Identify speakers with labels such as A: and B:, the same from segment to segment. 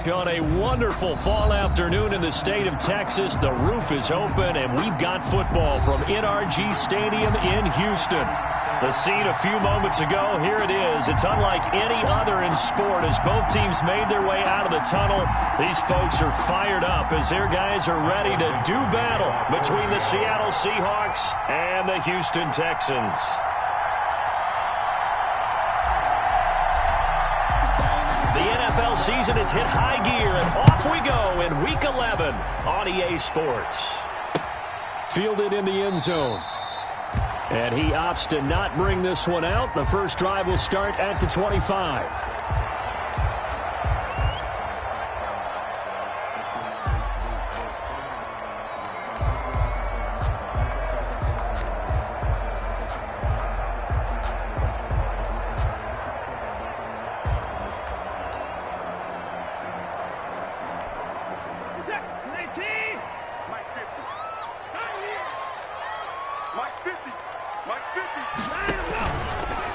A: On a wonderful fall afternoon in the state of Texas, the roof is open, and we've got football from NRG Stadium in Houston. The scene a few moments ago, here it is. It's unlike any other in sport as both teams made their way out of the tunnel. These folks are fired up as their guys are ready to do battle between the Seattle Seahawks and the Houston Texans. The NFL season has hit high gear, and off we go in Week 11 on EA Sports. Fielded in the end zone. And he opts to not bring this one out. The first drive will start at the 25.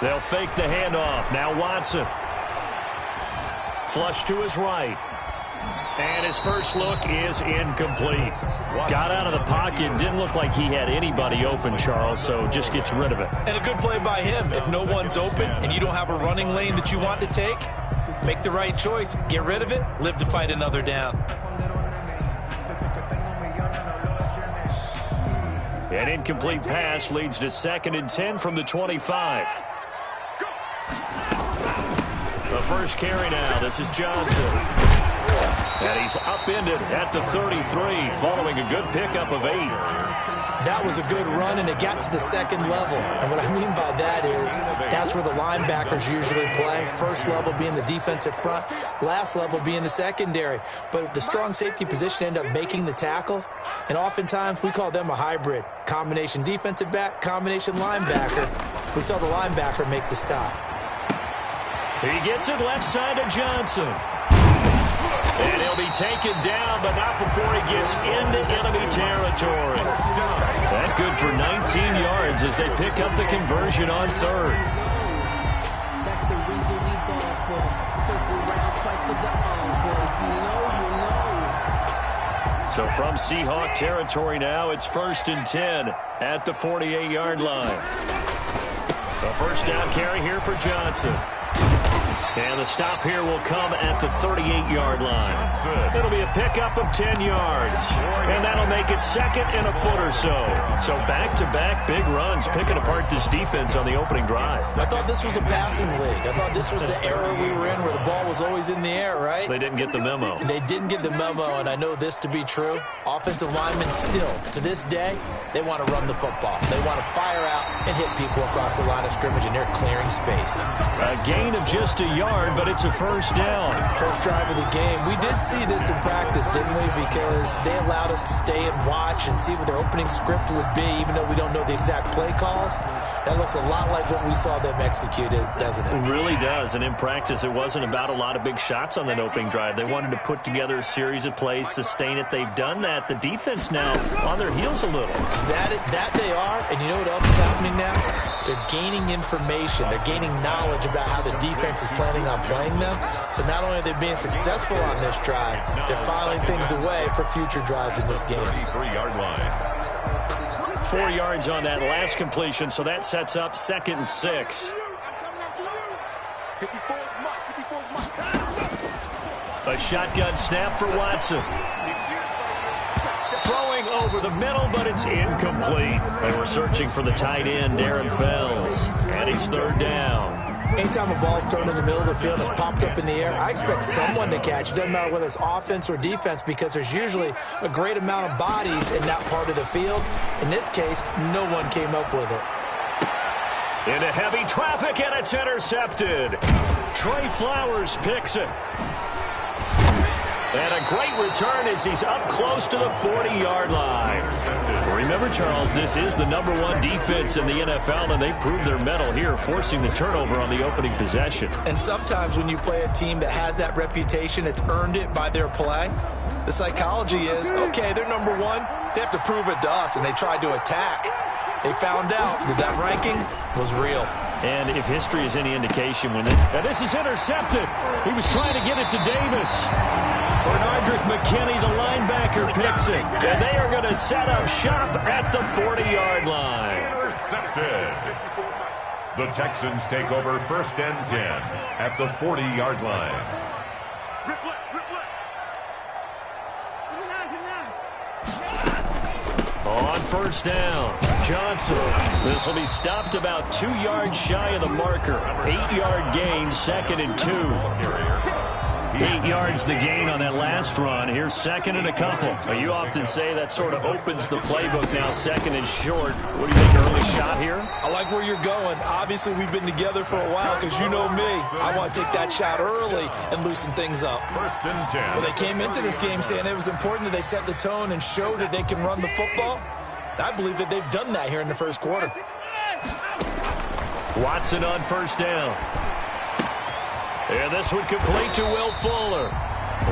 A: They'll fake the handoff. Now Watson. Flush to his right. And his first look is incomplete. Got out of the pocket. Didn't look like he had anybody open, Charles, so just gets rid of it.
B: And a good play by him. If no one's open and you don't have a running lane that you want to take, make the right choice. Get rid of it. Live to fight another down.
A: An incomplete pass leads to 2nd and 10 from the 25. The first carry now. This is Johnson. And he's upended at the 33 following a good pickup of 8.
B: That was a good run, and it got to the second level. And what I mean by that is that's where the linebackers usually play. First level being the defensive front, last level being the secondary. But the strong safety position ended up making the tackle. And oftentimes we call them a hybrid. Combination defensive back, combination linebacker. We saw the linebacker make the stop.
A: He gets it left side to Johnson. And he'll be taken down, but not before he gets into enemy territory. That good for 19 yards as they pick up the conversion on 3rd.
C: That's the reason we ball for them. Circle round twice for the encore. If you know, you know.
A: So from Seahawk territory now, it's 1st and 10 at the 48-yard line. The first down carry here for Johnson. And the stop here will come at the 38-yard line. It'll be a pickup of 10 yards. And that'll make it 2nd and a foot or so. So back-to-back big runs picking apart this defense on the opening drive.
B: I thought this was a passing league. I thought this was the era we were in where the ball was always in the air, right?
A: They didn't get the memo.
B: They didn't get the memo, and I know this to be true. Offensive linemen still, to this day, they want to run the football. They want to fire out and hit people across the line of scrimmage, and they're clearing space.
A: A gain of just a yard, but it's a first down.
B: First drive of the game. We did see this in practice, didn't we? Because they allowed us to stay and watch and see what their opening script would be, even though we don't know the exact play calls. That looks a lot like what we saw them execute, doesn't it?
A: It really does. And in practice, it wasn't about a lot of big shots on that opening drive. They wanted to put together a series of plays, sustain it. They've done that. The defense now on their heels a little.
B: That they are. And you know what else is happening now? They're gaining information. They're gaining knowledge about how the defense is planning on playing them. So not only are they being successful on this drive, they're filing things away for future drives in this game.
A: 33-yard line. 4 yards on that last completion, so that sets up 2nd and 6. A shotgun snap for Watson. Throwing over the middle, but it's incomplete. They were searching for the tight end, Darren Fells. And it's 3rd down.
B: Anytime a ball is thrown in the middle of the field and it's popped up in the air, I expect someone to catch. It doesn't matter whether it's offense or defense because there's usually a great amount of bodies in that part of the field. In this case, no one came up with it.
A: Into heavy traffic, and it's intercepted. Trey Flowers picks it. And a great return as he's up close to the 40-yard line. Remember, Charles, this is the #1 defense in the NFL, and they proved their mettle here, forcing the turnover on the opening possession.
B: And sometimes when you play a team that has that reputation, that's earned it by their play, the psychology is, okay, they're #1. They have to prove it to us, and they tried to attack. They found out that that ranking was real.
A: And if history is any indication, and this is intercepted. He was trying to get it to Davis. Bernardrick McKinney, the linebacker, picks it. And they are going to set up shop at the 40-yard line.
D: Intercepted. The Texans take over 1st and 10 at the 40-yard line.
A: On 1st down, Johnson. This will be stopped about 2 yards shy of the marker. 8-yard gain, 2nd and 2. 8 yards the gain on that last run. Here's 2nd and a couple. Well, you often say that sort of opens the playbook now, 2nd and short. What do you think, early shot here?
B: I like where you're going. Obviously, we've been together for a while because you know me. I want to take that shot early and loosen things up.
D: 1st and 10.
B: Well, they came into this game saying it was important that they set the tone and show that they can run the football. I believe that they've done that here in the 1st quarter.
A: Watson on 1st down. And this one complete to Will Fuller.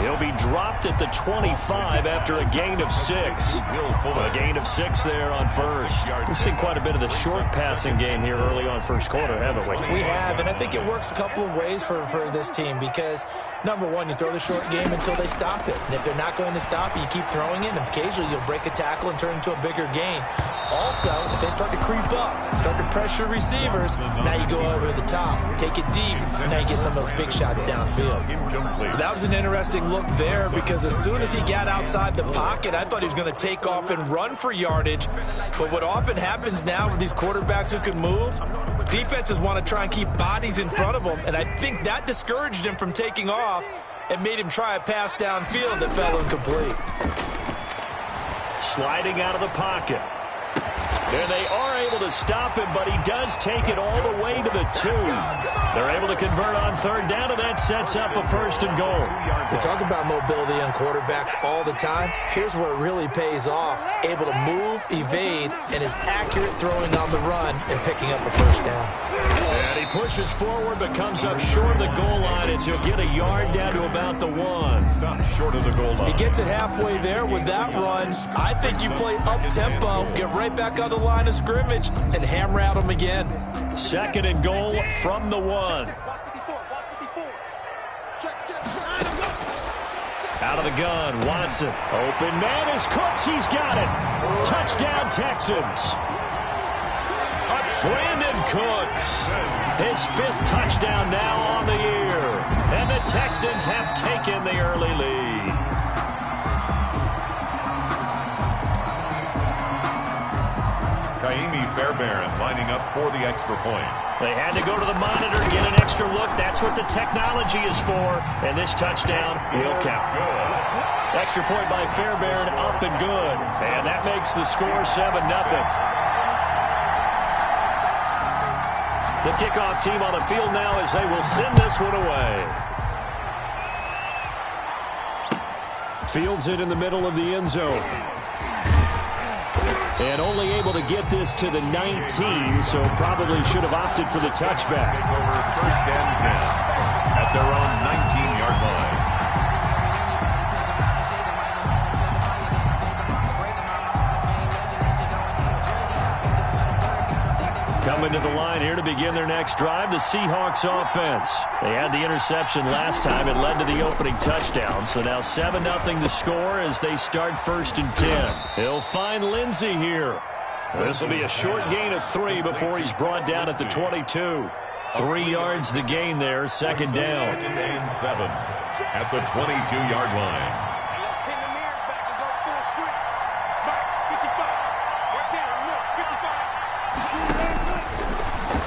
A: He'll be dropped at the 25 after a gain of 6. A gain of 6 there on 1st. We've seen quite a bit of the short passing game here early on 1st quarter, haven't we?
B: We have, and I think it works a couple of ways for this team because, number one, you throw the short game until they stop it. And if they're not going to stop it, you keep throwing it, and occasionally you'll break a tackle and turn into a bigger gain. Also, if they start to creep up, start to pressure receivers, now you go over the top, take it deep, and now you get some of those big shots downfield. That was an interesting look there because as soon as he got outside the pocket, I thought he was going to take off and run for yardage. But what often happens now with these quarterbacks who can move, defenses want to try and keep bodies in front of them, and I think that discouraged him from taking off and made him try a pass downfield that fell incomplete.
A: Sliding out of the pocket. And they are able to stop him, but he does take it all the way to the 2. They're able to convert on 3rd down, and that sets up a 1st and goal.
B: We talk about mobility on quarterbacks all the time. Here's where it really pays off. Able to move, evade, and is accurate throwing on the run and picking up a 1st down.
A: And he pushes forward but comes up short of the goal line as he'll get a yard down to about the 1.
D: Stop short of the goal line.
B: He gets it halfway there with that run. I think you play up-tempo, get right back on the line of scrimmage, and hammer out him again.
A: 2nd and goal from the 1. Out of the gun, Watson. Open man is Cooks. He's got it. Touchdown, Texans. Brandon Cooks. His 5th touchdown now on the year. And the Texans have taken the early lead.
D: Kaimi Fairbairn lining up for the extra point.
A: They had to go to the monitor, get an extra look. That's what the technology is for. And this touchdown will count. Extra point by Fairbairn, up and good. And that makes the score 7-0. The kickoff team on the field now as they will send this one away. Fields it in the middle of the end zone. And only able to get this to the 19, so probably should have opted for the touchback.
D: Take over 1st and 10 at their own 19-yard line.
A: Coming to the line here to begin their next drive, the Seahawks offense. They had the interception last time. It led to the opening touchdown. So now 7-0 the score as they start 1st and 10. He'll find Lindsey here. This will be a short gain of 3 before he's brought down at the 22. 3 yards the gain there, 2nd down.
D: 2nd and 7 at the 22-yard line.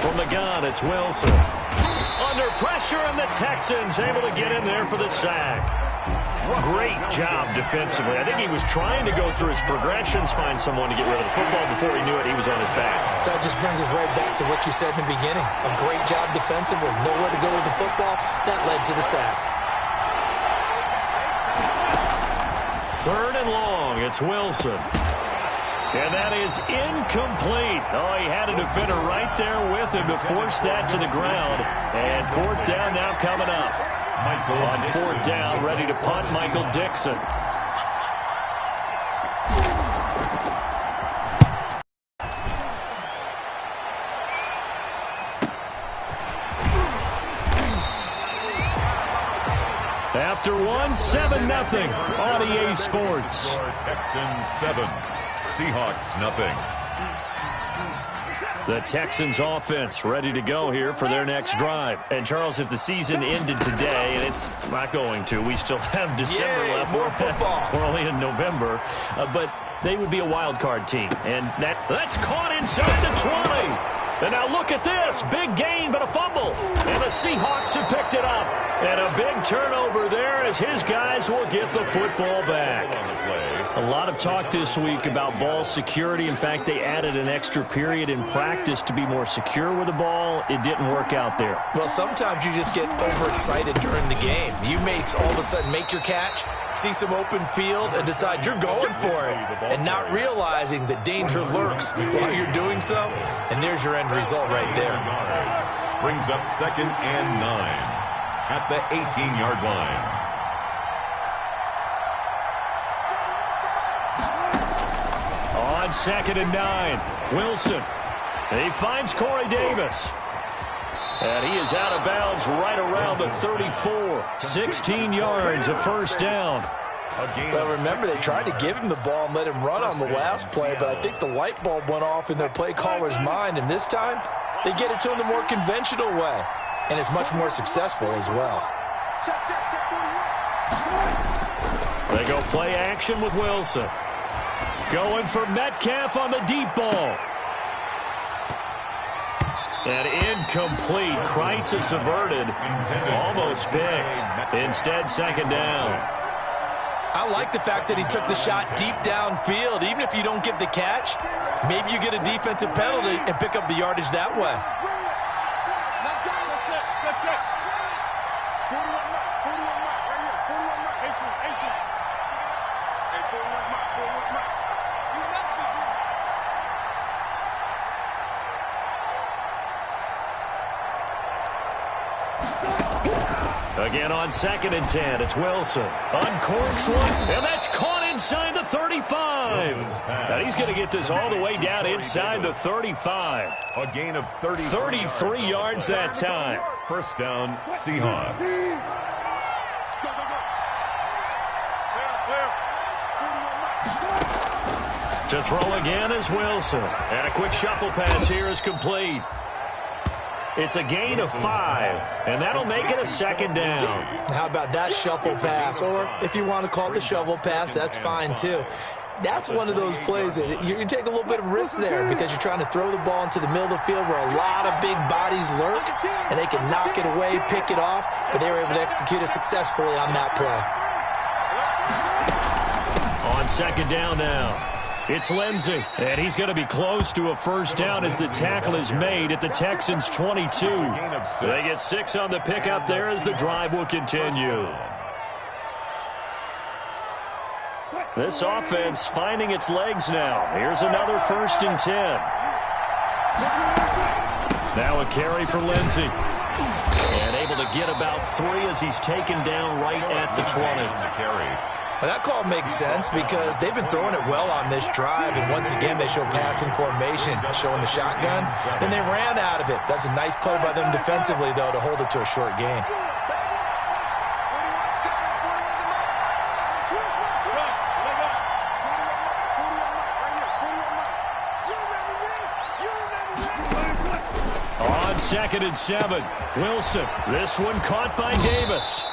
A: From the gun, it's Wilson. Under pressure, and the Texans able to get in there for the sack. Great job defensively. I think he was trying to go through his progressions, find someone to get rid of the football. Before he knew it, he was on his back.
B: So that just brings us right back to what you said in the beginning. A great job defensively. Nowhere to go with the football. That led to the sack.
A: 3rd and long. It's Wilson. And that is incomplete. Oh, he had a defender right there with him to force that to the ground. And 4th down now coming up. On 4th down, ready to punt, Michael Dixon. After one, 7-0 on EA Sports.
D: Texans 7, Seahawks nothing.
A: The Texans offense ready to go here for their next drive. And, Charles, if the season ended today, and it's not going to, we still have December left.
B: More football.
A: We're only in November. But they would be a wild card team. And that's caught inside the 20. And now look at this. Big gain, but a fumble. And the Seahawks have picked it up. And a big turnover there as his guys will get the football back. A lot of talk this week about ball security. In fact, they added an extra period in practice to be more secure with the ball. It didn't work out there.
B: Well, sometimes you just get overexcited during the game. You may all of a sudden make your catch, see some open field, and decide you're going for it, and not realizing that danger lurks while you're doing so. And there's your end result right there.
D: Brings up 2nd and 9 at the 18-yard line.
A: On 2nd and 9, Wilson. He finds Corey Davis. And he is out of bounds right around the 34. 16 yards, a first down.
B: Well, remember, they tried to give him the ball and let him run on the last play, but I think the light bulb went off in their play caller's mind, and this time they get it to him the more conventional way, and it's much more successful as well.
A: They go play action with Wilson. Going for Metcalf on the deep ball. And incomplete. Crisis averted. Almost picked. Instead, 2nd down.
B: I like the fact that he took the shot deep downfield. Even if you don't get the catch, maybe you get a defensive penalty and pick up the yardage that way.
A: Again on 2nd and 10, it's Wilson. Uncorks one, and that's caught inside the 35. And he's going to get this all the way down inside the 35.
D: A gain of
A: 33 yards that time.
D: First down, Seahawks.
A: To throw again is Wilson. And a quick shuffle pass here is complete. It's a gain of 5, and that'll make it a 2nd down.
B: How about that shuffle pass? Or if you want to call it the shovel pass, that's fine too. That's one of those plays that you take a little bit of risk there because you're trying to throw the ball into the middle of the field where a lot of big bodies lurk, and they can knock it away, pick it off, but they were able to execute it successfully on that play.
A: On 2nd down now. It's Lindsey, and he's going to be close to a first down as the tackle is made at the Texans' 22. They get 6 on the pickup there as the drive will continue. This offense finding its legs now. Here's another 1st and 10. Now a carry for Lindsey. And able to get about 3 as he's taken down right at the 20.
B: Well, that call makes sense because they've been throwing it well on this drive, and once again they show passing formation, showing the shotgun. Then they ran out of it. That's a nice play by them defensively, though, to hold it to a short gain.
A: On 2nd and 7, Wilson. This one caught by Davis.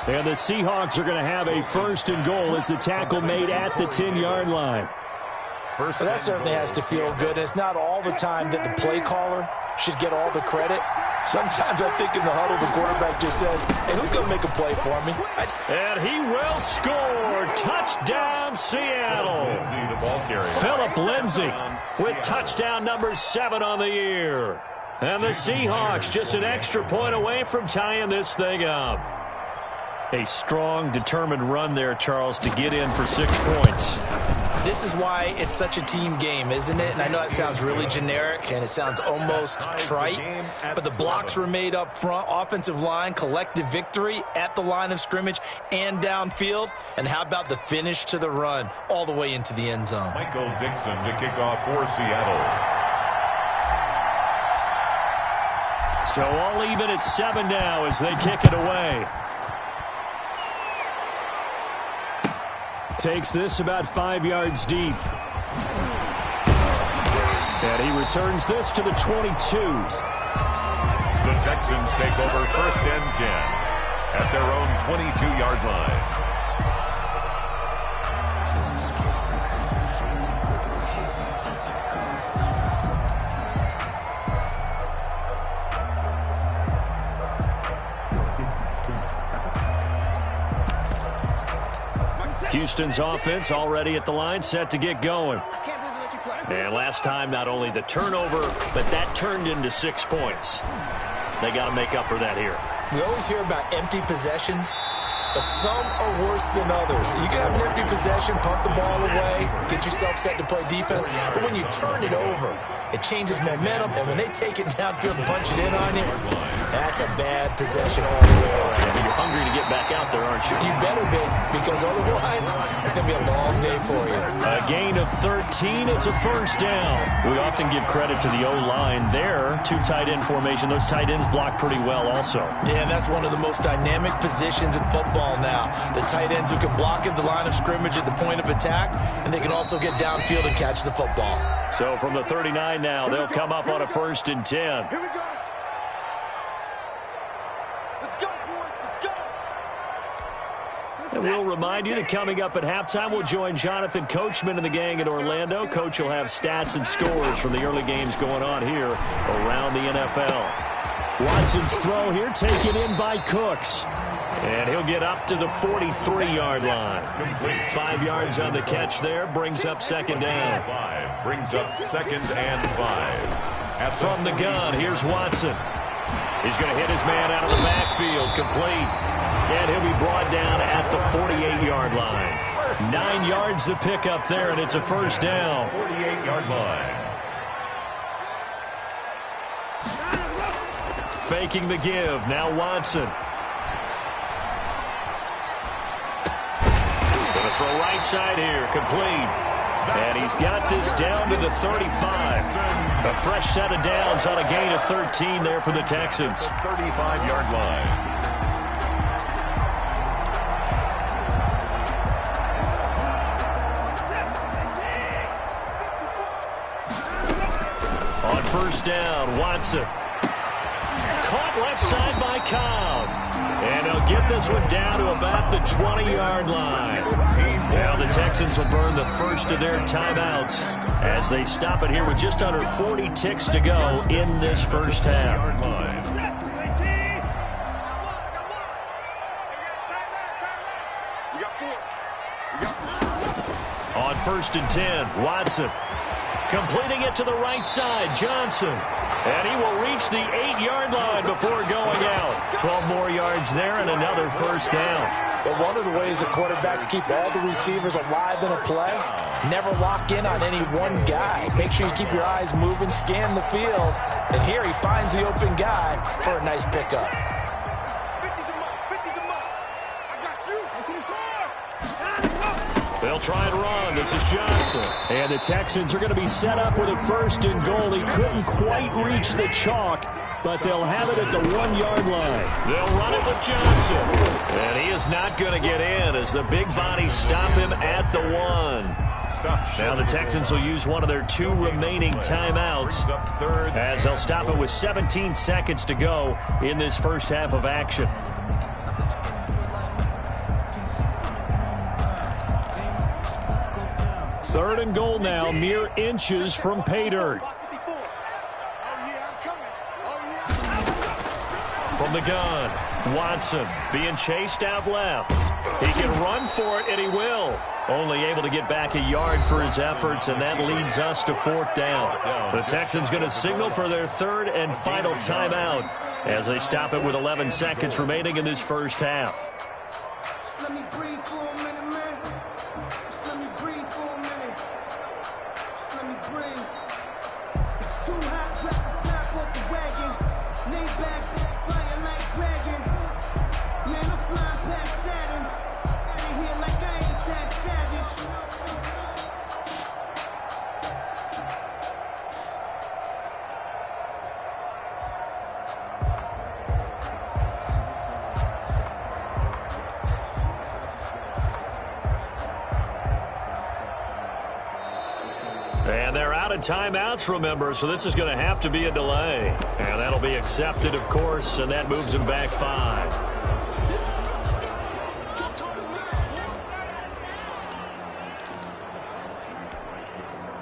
A: And the Seahawks are going to have a 1st and goal as the tackle made at the 10-yard line.
B: Well, that certainly has to feel good. And it's not all the time that the play caller should get all the credit. Sometimes I think in the huddle the quarterback just says, hey, who's going to make a play for me?
A: And he will score. Touchdown, Seattle. Philip Lindsey with touchdown number 7 on the year. And the Seahawks just an extra point away from tying this thing up. A strong, determined run there, Charles, to get in for 6 points.
B: This is why it's such a team game, isn't it? And I know that sounds really generic and it sounds almost trite, but the blocks were made up front, offensive line, collective victory at the line of scrimmage and downfield. And how about the finish to the run all the way into the end zone?
D: Michael Dixon to kick off for Seattle.
A: So all even at 7 now as they kick it away. takes this about 5 yards deep. And he returns this to the 22.
D: The Texans take over 1st and 10 at their own 22-yard line.
A: Houston's offense already at the line, set to get going. And last time, not only the turnover, but that turned into 6 points. They got to make up for that here.
B: We always hear about empty possessions, but some are worse than others. You can have an empty possession, punt the ball away, get yourself set to play defense, but when you turn it over, it changes momentum, and when they take it down here and punch it in on you, that's a bad possession all the way around.
A: You're hungry to get back out there, aren't you?
B: You better be, because otherwise, it's going to be a long day for you.
A: A gain of 13, it's a 1st down. We often give credit to the O-line there. 2 tight end formation. Those tight ends block pretty well also.
B: Yeah, and that's one of the most dynamic positions in football now. The tight ends who can block at the line of scrimmage at the point of attack, and they can also get downfield and catch the football.
A: So from the 39 now, they'll come up on a 1st and 10.
E: Here we go. Let's go, boys. Let's go.
A: And we'll remind you that coming up at halftime, we'll join Jonathan Coachman and the gang in Orlando. Coach will have stats and scores from the early games going on here around the NFL. Watson's throw here taken in by Cooks. And he'll get up to the 43-yard line. 5 yards on the catch there, brings up 2nd down.
D: Brings up 2nd and 5.
A: From the gun, here's Watson. He's going to hit his man out of the backfield, complete. And he'll be brought down at the 48-yard line. 9 yards to pick up there, and it's a 1st down.
D: 48-yard line.
A: Faking the give, now Watson. Going to throw right side here, complete. And he's got this down to the 35. A fresh set of downs on a gain of 13 there for the Texans.
D: 35-yard line.
A: On 1st down, Watson. Caught left side by Cobb. And he'll get this one down to about the 20-yard line. Now the Texans will burn the first of their timeouts as they stop it here with just under 40 ticks to go in this 1st half. On 1st and 10, Watson. Completing it to the right side, Johnson. And he will reach the 8-yard line before going out. 12 more yards there and another 1st down.
B: But one of the ways the quarterbacks keep all the receivers alive in a play, never lock in on any one guy. Make sure you keep your eyes moving, scan the field. And here he finds the open guy for a nice pickup.
A: They'll try and run. This is Johnson. And the Texans are going to be set up with a 1st and goal. He couldn't quite reach the chalk, but they'll have it at the 1-yard line. They'll run it with Johnson. And he is not going to get in as the big bodies stop him at the 1. Now the Texans will use one of their 2 remaining timeouts as they'll stop it with 17 seconds to go in this 1st half of action. 3rd and goal now, mere inches from pay dirt. From the gun, Watson being chased out left. He can run for it, and he will. Only able to get back a yard for his efforts, and that leads us to 4th down. The Texans going to signal for their 3rd and final timeout as they stop it with 11 seconds remaining in this 1st half.
E: Let me breathe for a minute, man. Just let me breathe for a minute. Just let me breathe. It's too hot, drop the top off the wagon. Lay back, flying like dragon. Man, I'm flying past Saturn. Out of here like I ain't that savage.
A: And they're out of timeouts, remember, so this is going to have to be a delay. And that'll be accepted, of course, and that moves them back 5.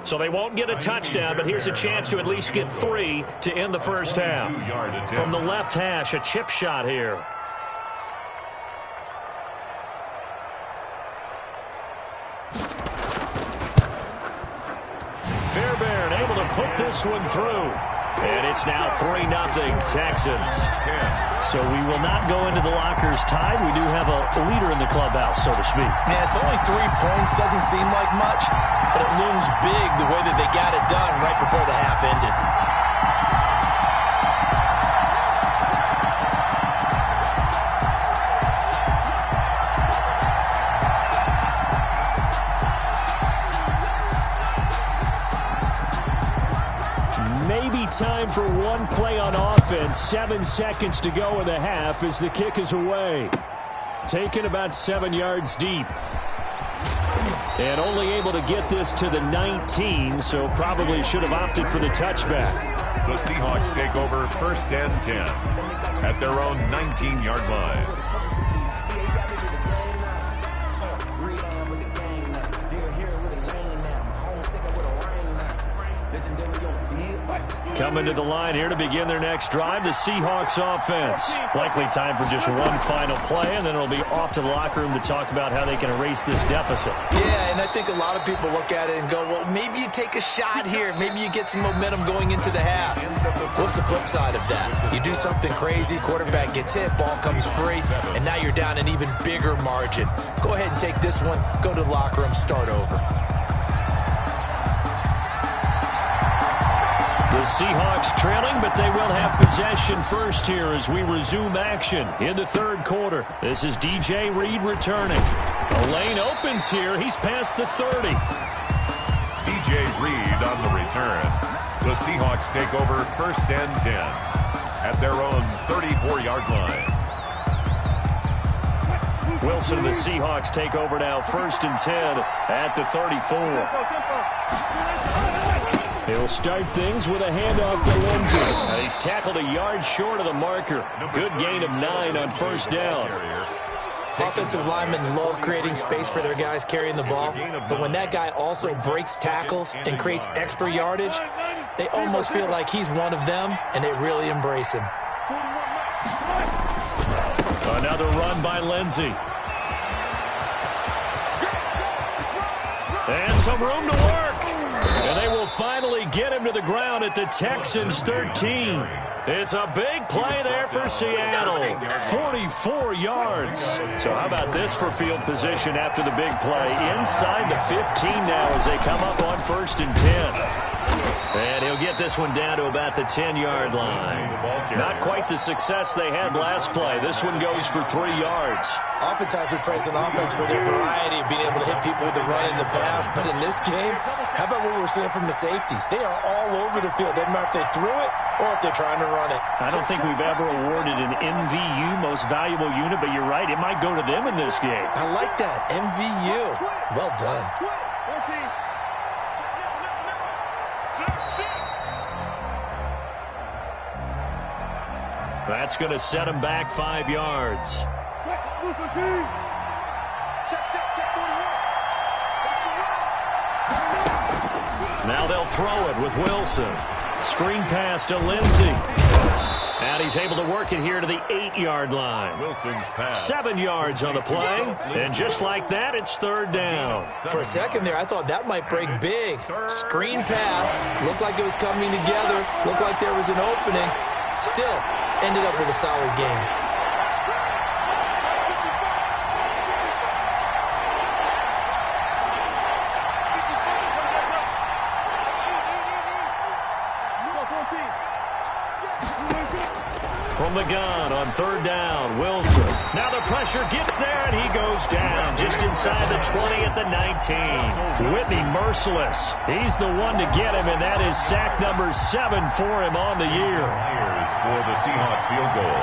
A: So they won't get a touchdown, but here's a chance to at least get 3 to end the first half. From the left hash, a chip shot here. Fairbairn able to put this one through. And it's now 3-0 Texans. So we will not go into the lockers tied. We do have a leader in the clubhouse, so to speak.
B: Yeah, it's only 3 points. Doesn't seem like much, but it looms big the way that they got it done right before the half ended.
A: Time for one play on offense. 7 seconds to go in the half as the kick is away. Taken about 7 yards deep. And only able to get this to the 19, so probably should have opted for the touchback.
D: The Seahawks take over 1st and 10 at their own 19-yard line.
A: Coming to the line here to begin their next drive, the Seahawks offense. Likely time for just one final play, and then it'll be off to the locker room to talk about how they can erase this deficit.
B: Yeah, and I think a lot of people look at it and go, well, maybe you take a shot here. Maybe you get some momentum going into the half. What's the flip side of that? You do something crazy, quarterback gets hit, ball comes free, and now you're down an even bigger margin. Go ahead and take this one, go to the locker room, start over.
A: The Seahawks trailing, but they will have possession first here as we resume action in the third quarter. This is DJ Reed returning. The lane opens here. He's past the 30.
D: DJ Reed on the return. The Seahawks take over 1st and 10 at their own 34-yard line.
A: Wilson and the Seahawks take over now 1st and 10 at the 34. He'll start things with a handoff to Lindsey. And he's tackled a yard short of the marker. Good gain of 9 on 1st down.
B: Offensive linemen love creating space for their guys carrying the ball, but when that guy also breaks tackles and creates extra yardage, they almost feel like he's one of them, and they really embrace him.
A: Another run by Lindsey. And some room to work. And they will finally get him to the ground at the Texans' 13. It's a big play there for Seattle. 44 yards. So how about this for field position after the big play? Inside the 15 now as they come up on 1st and 10. And he'll get this one down to about the 10-yard line. Not quite the success they had last play. This one goes for 3 yards.
B: Oftentimes we praise an offense for their variety of being able to hit people with the run in the pass. But in this game, how about what we're seeing from the safeties? They are all over the field. Doesn't matter if they threw it or if they're trying to run it.
A: I don't think we've ever awarded an MVU, most valuable unit, but you're right. It might go to them in this game.
B: I like that. MVU. Well done.
A: That's going to set him back 5 yards. Now they'll throw it with Wilson. Screen pass to Lindsey. And he's able to work it here to the 8-yard line.
D: Wilson's pass.
A: 7 yards on the play. And just like that, it's 3rd down.
B: For a second there, I thought that might break big. Screen pass. Looked like it was coming together. Looked like there was an opening. Still, ended up with a solid game.
A: From the gun on 3rd down, Wilson. Now the pressure gets there, and he goes down just inside the 20 at the 19. Whitney merciless. He's the one to get him, and that is sack number 7 for him on the year.
D: For the Seahawk field goal.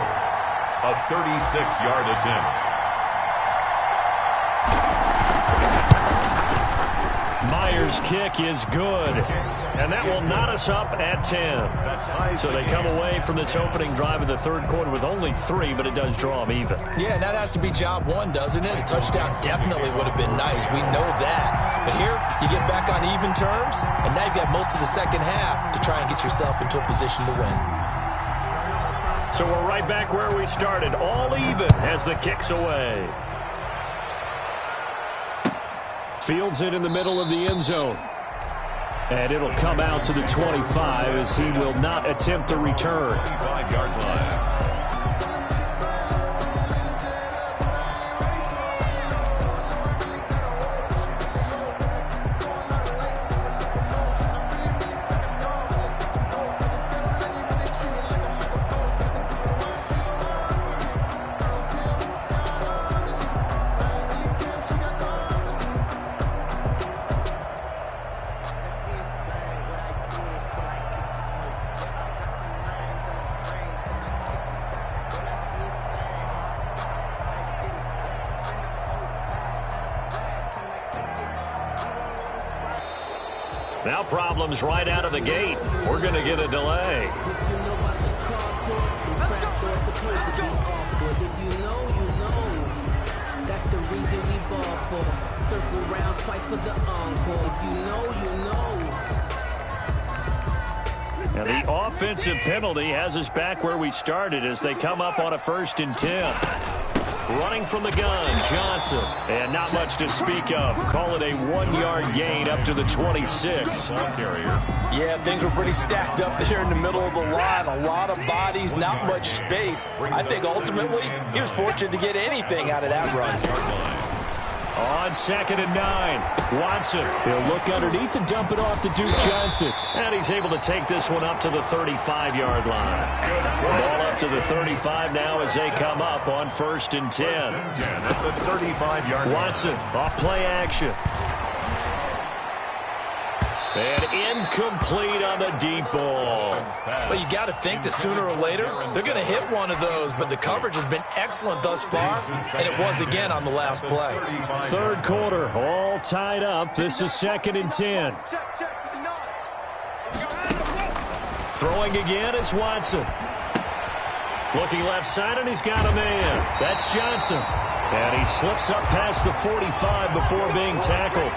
D: A 36-yard attempt.
A: Myers' kick is good. And that will knot us up at 10. So they come away from this opening drive in the third quarter with only 3, but it does draw them even.
B: Yeah, and that has to be job one, doesn't it? A touchdown definitely would have been nice. We know that. But here, you get back on even terms, and now you've got most of the second half to try and get yourself into a position to win.
A: So we're right back where we started, all even as the kick's away. Fields it in the middle of the end zone. And it'll come out to the 25 as he will not attempt a return.
D: 5-yard line.
A: Now problems right out of the gate. We're going to get a delay.
C: That's the reason we ball for. Circle round twice for the encore. If you know, you know.
A: And the offensive penalty has us back where we started as they come up on a 1st and 10. Running from the gun, Johnson. And not much to speak of. Call it a 1-yard gain up to the 26.
B: Yeah, things were pretty stacked up there in the middle of the line. A lot of bodies, not much space. I think ultimately he was fortunate to get anything out of that run.
A: On 2nd and 9, Watson. He'll look underneath and dump it off to Duke Johnson. And he's able to take this one up to the 35-yard line. Ball up to the 35 now as they come up on 1st and 10.
D: At the 35-yard line.
A: Watson off play action. And incomplete on the deep ball.
B: Well, you got to think that sooner or later they're going to hit one of those, but the coverage has been excellent thus far, and it was again on the last play.
A: Third quarter, all tied up. This is 2nd and 10. Throwing again is Watson. Looking left side, and he's got a man. That's Johnson. And he slips up past the 45 before being tackled.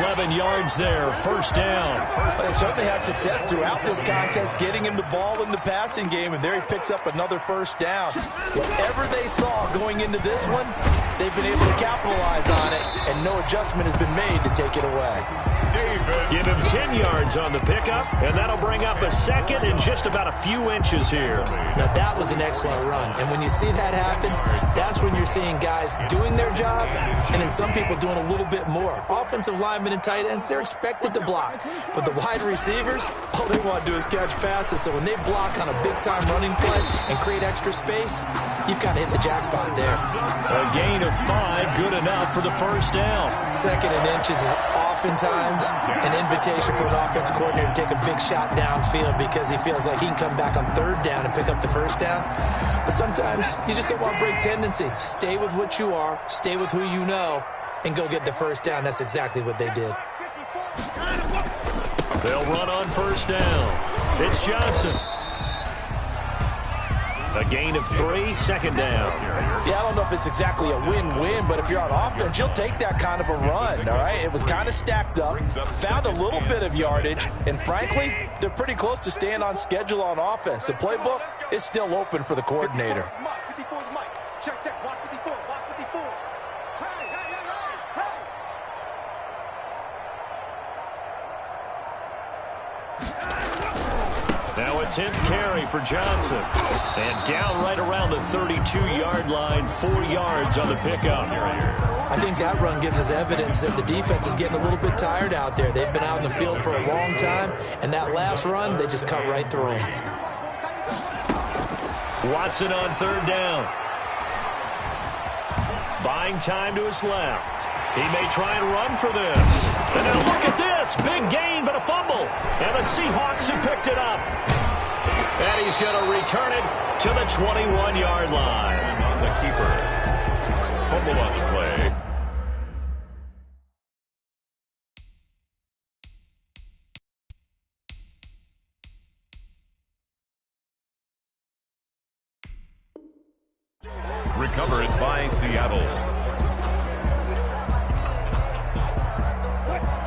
A: 11 yards there, 1st down.
B: They certainly had success throughout this contest, getting him the ball in the passing game, and there he picks up another 1st down. Whatever they saw going into this one, they've been able to capitalize on it, and no adjustment has been made to take it away.
A: Give him 10 yards on the pickup, and that'll bring up a 2nd and just about a few inches here.
B: Now, that was an excellent run, and when you see that happen, that's when you're seeing guys doing their job, and then some people doing a little bit more. Offensive linemen and tight ends, they're expected to block, but the wide receivers, all they want to do is catch passes, so when they block on a big-time running play and create extra space, you've kind of hit the jackpot there.
A: A gain of 5, good enough for the 1st down.
B: 2nd and inches is oftentimes an invitation for an offensive coordinator to take a big shot downfield because he feels like he can come back on 3rd down and pick up the 1st down. But sometimes you just don't want to break tendency. Stay with what you are, stay with who you know, and go get the 1st down. That's exactly what they did.
A: They'll run on 1st down. It's Johnson. A gain of 3, 2nd down.
B: Yeah, I don't know if it's exactly a win-win, but if you're on offense, you'll take that kind of a run, all right? It was kind of stacked up, found a little bit of yardage, and frankly, they're pretty close to staying on schedule on offense. The playbook is still open for the coordinator.
E: Check, check, watch 54, watch 54. Hey, hey, hey, hey, hey.
A: Now a 10th carry for Johnson. And down right around the 32-yard line, 4 yards on the pickup.
B: I think that run gives us evidence that the defense is getting a little bit tired out there. They've been out in the field for a long time, and that last run, they just cut right through them.
A: Watson on 3rd down. Buying time to his left. He may try and run for this. And now look at this. Big gain, but a fumble. And the Seahawks have picked it up. And he's going to return it to the 21-yard line.
D: On the keeper. Fumble on the play. recovered by Seattle.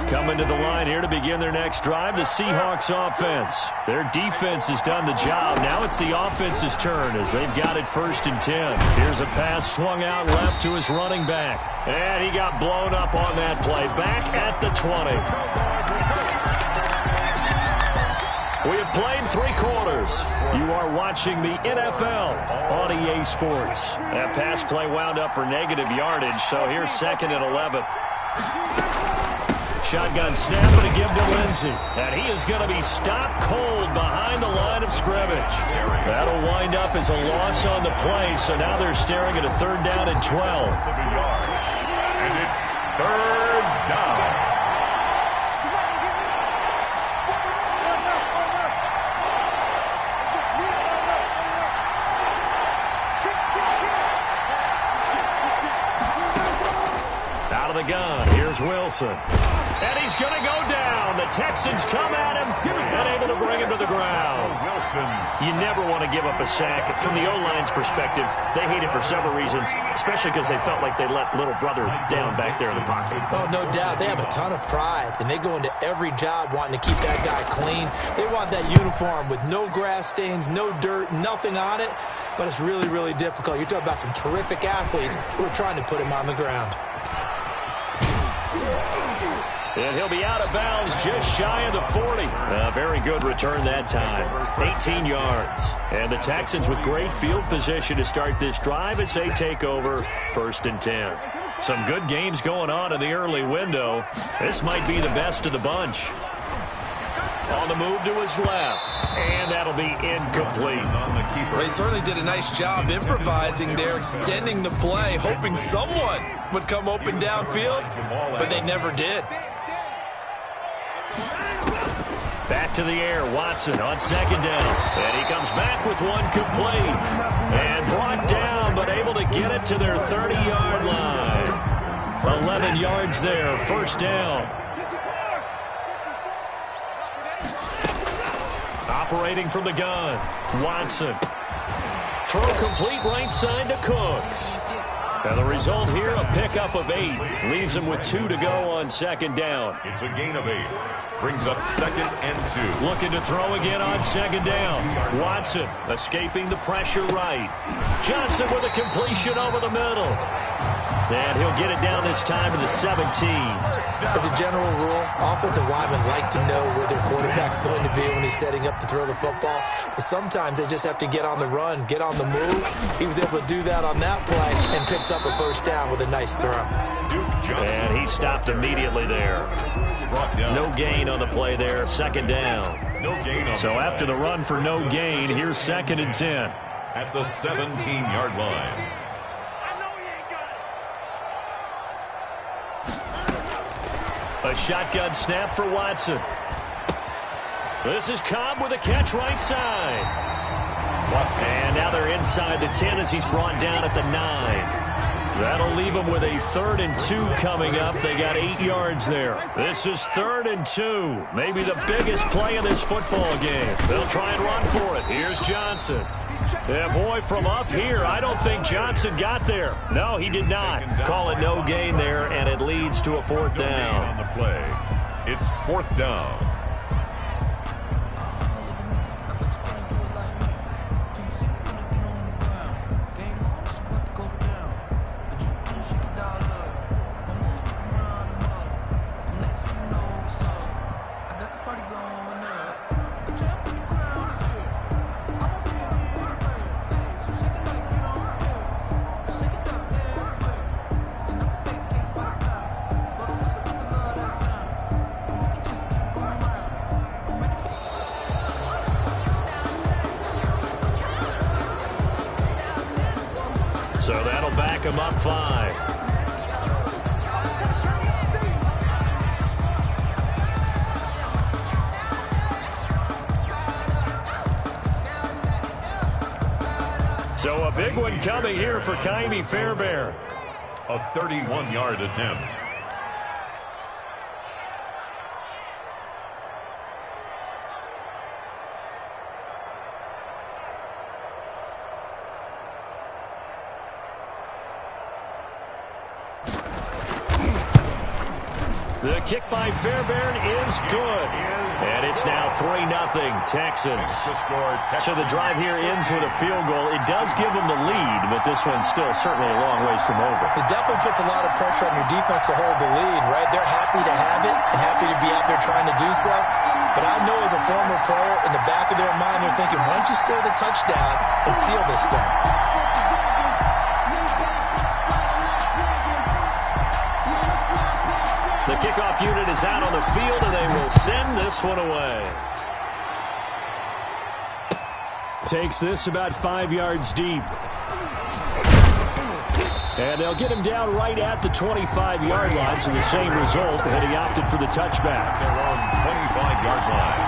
A: Coming to the line here to begin their next drive, the Seahawks offense. Their defense has done the job. Now it's the offense's turn as they've got it 1st and 10. Here's a pass swung out left to his running back. And he got blown up on that play. Back at the 20. We have played 3 quarters. You are watching the NFL on EA Sports. That pass play wound up for negative yardage, so here's 2nd and 11. Shotgun snap and a give to Lindsey. And he is going to be stopped cold behind the line of scrimmage. That'll wind up as a loss on the play, so now they're staring at a 3rd down and 12.
D: And it's 3rd down.
A: Out of the gun, here's Wilson. And he's going to go down. The Texans come at him and able to bring him to the ground. You never want to give up a sack. From the O-line's perspective, they hate it for several reasons, especially because they felt like they let little brother down back there in the pocket.
B: Oh, no doubt. They have a ton of pride, and they go into every job wanting to keep that guy clean. They want that uniform with no grass stains, no dirt, nothing on it, but it's really, really difficult. You're talking about some terrific athletes who are trying to put him on the ground.
A: And he'll be out of bounds just shy of the 40. A very good return that time. 18 yards. And the Texans with great field position to start this drive as they take over 1st and 10. Some good games going on in the early window. This might be the best of the bunch. On the move to his left. And that'll be incomplete.
B: They certainly did a nice job improvising there, extending the play, hoping someone would come open downfield, but they never did.
A: Back to the air, Watson on 2nd down. And he comes back with one complete. And brought down, but able to get it to their 30-yard line. 11 yards there, 1st down. Operating from the gun, Watson. Throw complete right side to Cooks. And the result here, a pickup of 8. Leaves him with 2 to go on 2nd down.
D: It's a gain of 8. Brings up 2nd and 2.
A: Looking to throw again on 2nd down. Watson escaping the pressure right. Johnson with a completion over the middle. And he'll get it down this time to the 17.
B: As a general rule, offensive linemen like to know where their quarterback's going to be when he's setting up to throw the football. But sometimes they just have to get on the run, get on the move. He was able to do that on that play and picks up a 1st down with a nice throw.
A: And he stopped immediately there. No gain on the play there, 2nd down. So after the run for no gain, here's 2nd and 10.
D: At the 17-yard line.
A: A shotgun snap for Watson. This is Cobb with a catch right side. And now they're inside the 10 as he's brought down at the 9. That'll leave them with a 3rd and 2 coming up. They got 8 yards there. This is 3rd and 2. Maybe the biggest play in this football game. They'll try and run for it. Here's Johnson. Yeah, boy, from up here, I don't think Johnson got there. No, he did not. Call it no gain there, and it leads to a 4th down.
D: On the play, it's 4th down.
A: So that'll back him up 5. So a big one coming here for Ka'imi Fairbairn.
D: A 31-yard attempt.
A: The kick by Fairbairn is good. And it's now 3-0 Texans. So the drive here ends with a field goal. It does give them the lead, but this one's still certainly a long ways from over.
B: It definitely puts a lot of pressure on your defense to hold the lead, right? They're happy to have it and happy to be out there trying to do so. But I know as a former player, in the back of their mind, they're thinking, why don't you score the touchdown and seal this thing?
A: The kickoff unit is out on the field, and they will send this one away. Takes this about 5 yards deep. And they'll get him down right at the 25-yard line, so the same result, and he opted for the touchback.
D: Their own 25-yard line.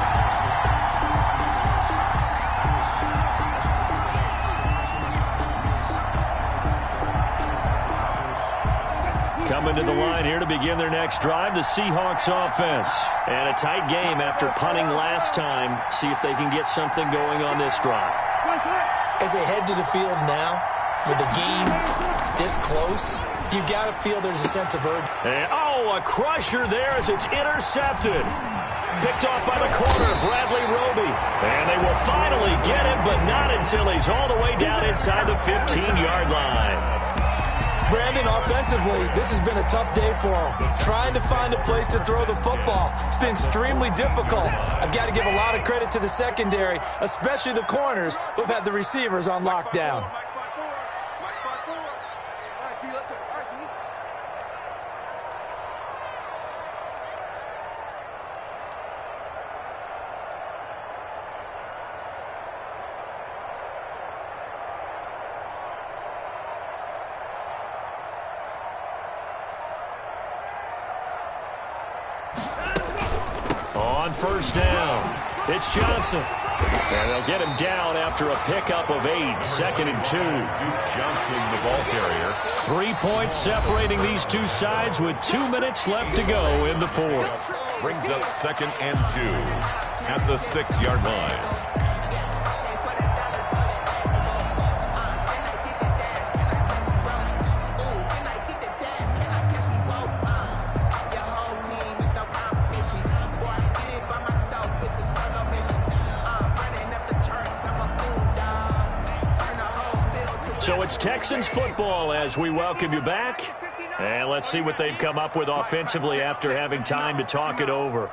A: Coming to the line here to begin their next drive, the Seahawks offense. And a tight game after punting last time. See if they can get something going on this drive.
B: As they head to the field now, with the game this close, you've got to feel there's a sense of urgency.
A: And, a crusher there as it's intercepted. Picked off by the corner, Bradley Roby. And they will finally get him, but not until he's all the way down inside the 15-yard line.
B: Brandon, offensively, this has been a tough day for him. Trying to find a place to throw the football. It's been extremely difficult. I've got to give a lot of credit to the secondary, especially the corners who've had the receivers on lockdown.
A: On first down, it's Johnson. And they'll get him down after a pickup of 8, 2nd and 2.
D: Johnson, the ball carrier.
A: 3 points separating these two sides with 2 minutes left to go in the fourth.
D: Brings up 2nd and 2 at the 6-yard line.
A: So it's Texans football as we welcome you back. And let's see what they've come up with offensively after having time to talk it over.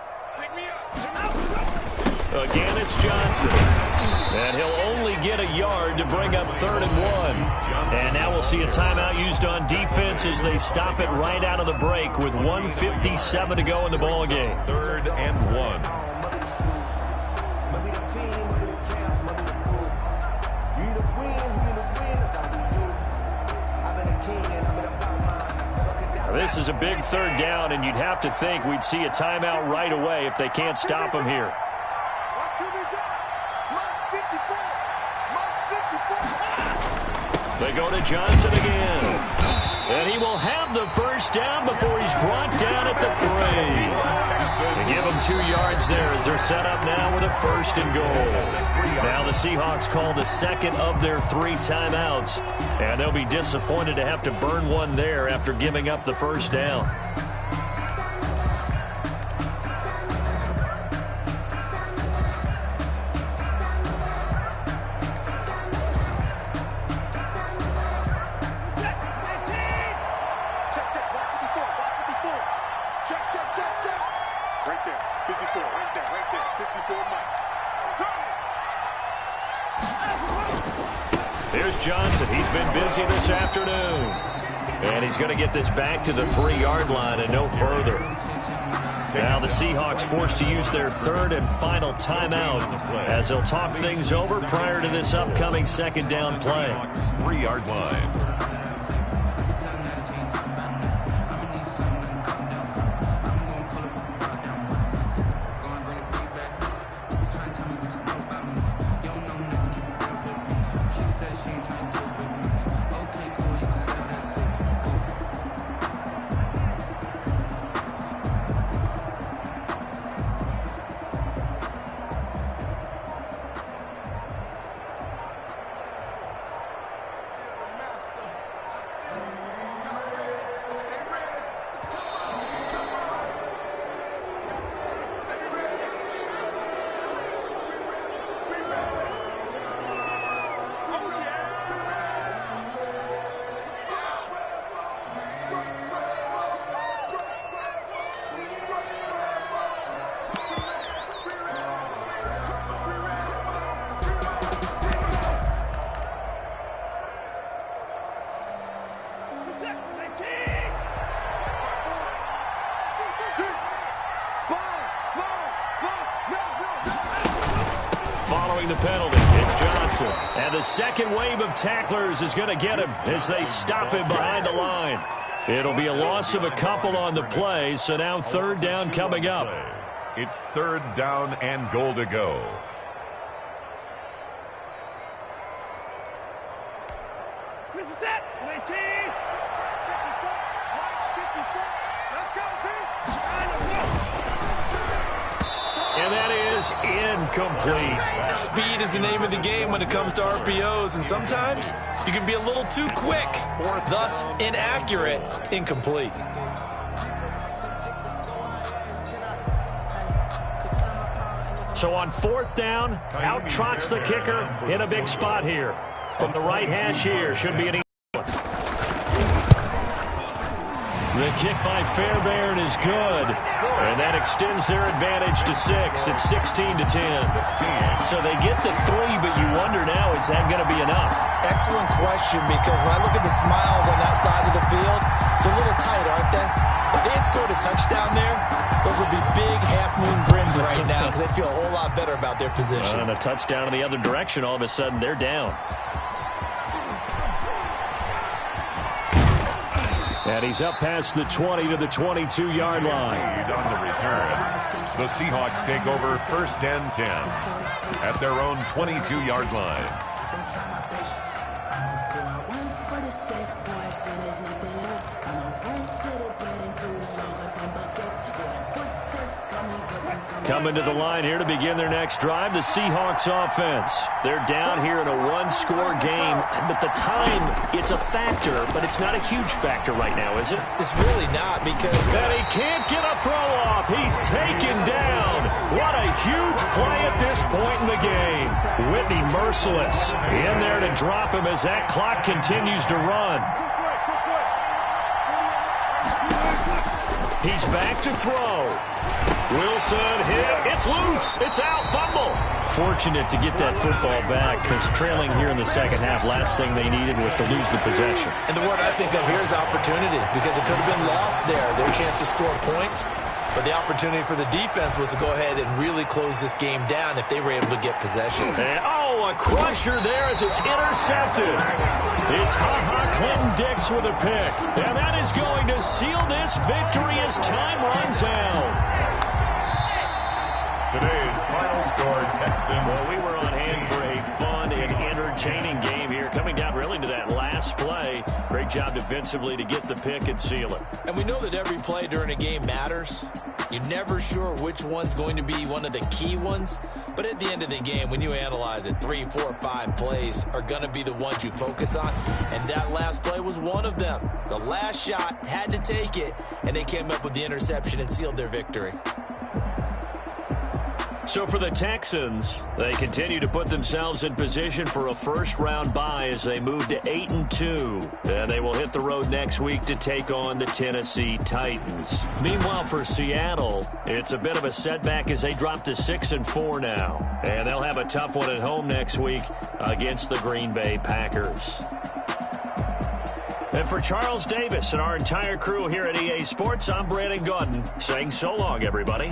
A: Again, it's Johnson. And he'll only get a yard to bring up 3rd and 1. And now we'll see a timeout used on defense as they stop it right out of the break with 1:57 to go in the ball game.
D: 3rd and 1.
A: This is a big 3rd down, and you'd have to think we'd see a timeout right away if they can't stop him here. They go to Johnson again. And he will have the first down before he's brought down at the 3. They give him 2 yards there as they're set up now with a 1st and goal. Now the Seahawks call the 2nd of their 3 timeouts. And they'll be disappointed to have to burn one there after giving up the 1st down. Here's Johnson. He's been busy this afternoon. And he's going to get this back to the 3-yard line and no further. Now the Seahawks forced to use their 3rd and final timeout as they'll talk things over prior to this upcoming 2nd down play.
D: 3-yard line.
A: drawing the penalty. It's Johnson. And the second wave of tacklers is going to get him as they stop him behind the line. It'll be a loss of a couple on the play, so now third down coming up.
D: It's third down and goal to go.
E: This is it. 19. 54. Let's go,
A: And that is incomplete.
B: Speed is the name of the game when it comes to RPOs, and sometimes you can be a little too quick, thus inaccurate, incomplete.
A: So on fourth down, out trots the kicker in a big spot here. From the right hash here, should be an easy one. The kick by Fairbairn is good. And that extends their advantage to 6. It's 16-10. So they get to 3, but you wonder now, is that going to be enough?
B: Excellent question, because when I look at the smiles on that side of the field, they're a little tight, aren't they? If they had scored a touchdown there, those would be big half-moon grins right now because they'd feel a whole lot better about their position.
A: And a touchdown in the other direction, all of a sudden they're down. And he's up past the 20 to the 22-yard line.
D: On the return, the Seahawks take over first and 10 at their own 22-yard line.
A: Coming to the line here to begin their next drive, the Seahawks offense. They're down here in a one-score game, but the time, it's a factor, but it's not a huge factor right now, is it?
B: It's really not, because...
A: And he can't get a throw off. He's taken down. What a huge play at this point in the game. Whitney merciless in there to drop him as that clock continues to run. He's back to throw. Wilson hit. It's loose. It's out. Fumble. Fortunate to get that football back because trailing here in the second half, last thing they needed was to lose the possession.
B: And the word I think of here is opportunity, because it could have been lost there, their chance to score points. But the opportunity for the defense was to go ahead and really close this game down if they were able to get possession.
A: And, a crusher there as it's intercepted. It's Clinton-Dix with a pick. And that is going to seal this victory as time runs out.
D: Today's final score, Texans.
A: Well, we were on hand for a fun and entertaining game here, coming down really to that last play. Great job defensively to get the pick and seal it.
B: And we know that every play during a game matters. You're never sure which one's going to be one of the key ones. But at the end of the game, when you analyze it, 3, 4, 5 plays are going to be the ones you focus on. And that last play was one of them. The last shot had to take it, and they came up with the interception and sealed their victory.
A: So for the Texans, they continue to put themselves in position for a first-round bye as they move to 8-2. And they will hit the road next week to take on the Tennessee Titans. Meanwhile, for Seattle, it's a bit of a setback as they drop to 6-4 now. And they'll have a tough one at home next week against the Green Bay Packers. And for Charles Davis and our entire crew here at EA Sports, I'm Brandon Gaudin saying so long, everybody.